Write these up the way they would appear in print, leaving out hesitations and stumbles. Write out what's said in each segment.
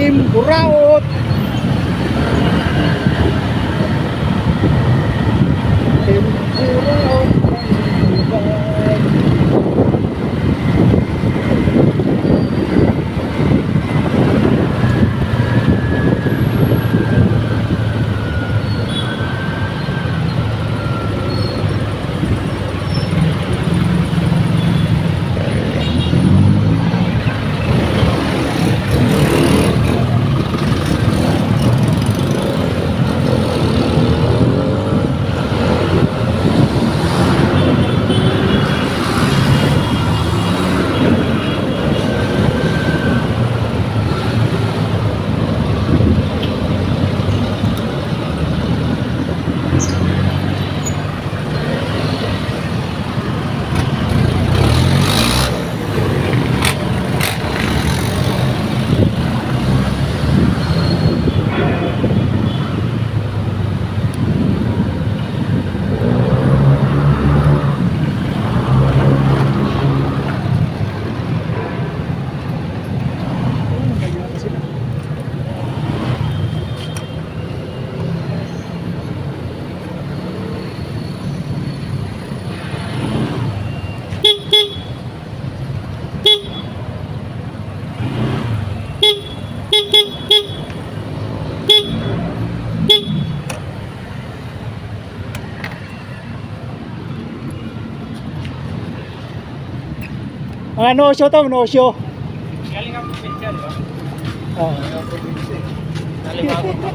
Team Buraot. Team Buraot. No show to, no show. Galing ang probinsya, di ba? Oo. Galing ang probinsya. Nalimangot pa.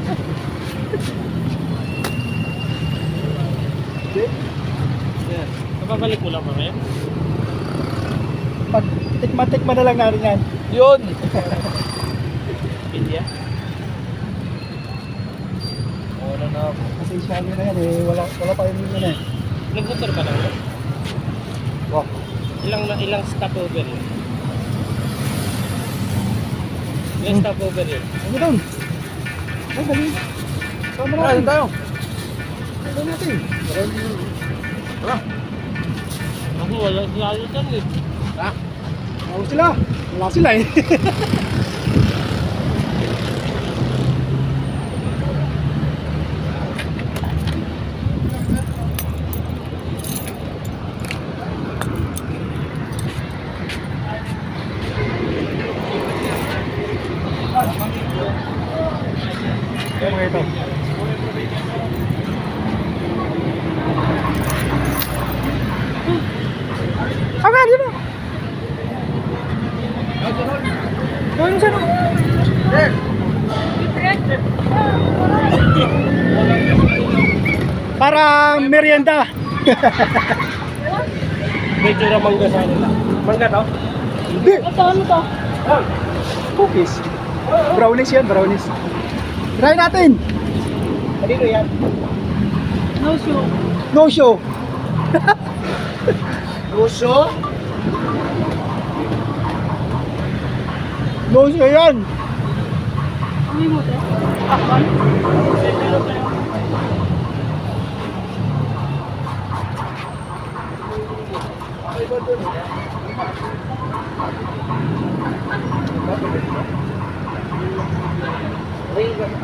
Yan. Kapabalik mo lang ba ngayon? Pag tikman-tikman na lang natin yan. Yun! India? Wala na ako. Kasi siya na yan eh. Wala pa yun yun eh. Nag-motor ka lang ba? Wow. Ilang stopover yun? Ilang stopover yun? Ano doon? Ay, dali. Sama na natin. Tayo. Sama natin. Wala. Ako wala sila dyan eh. Ha? Wala sila. Wala sila eh. Mga ito. Aga, di ba? Gawin siya no? Parang merienda. May tsura mangga sa nila. Mangga to? Hindi. Ito, ano to? Cookies. Brownies yan, brownies. Try natin. Kanino yan? No show. No show. Ruso? No show yan. Ano yung motor? Takpan? Ring kasi.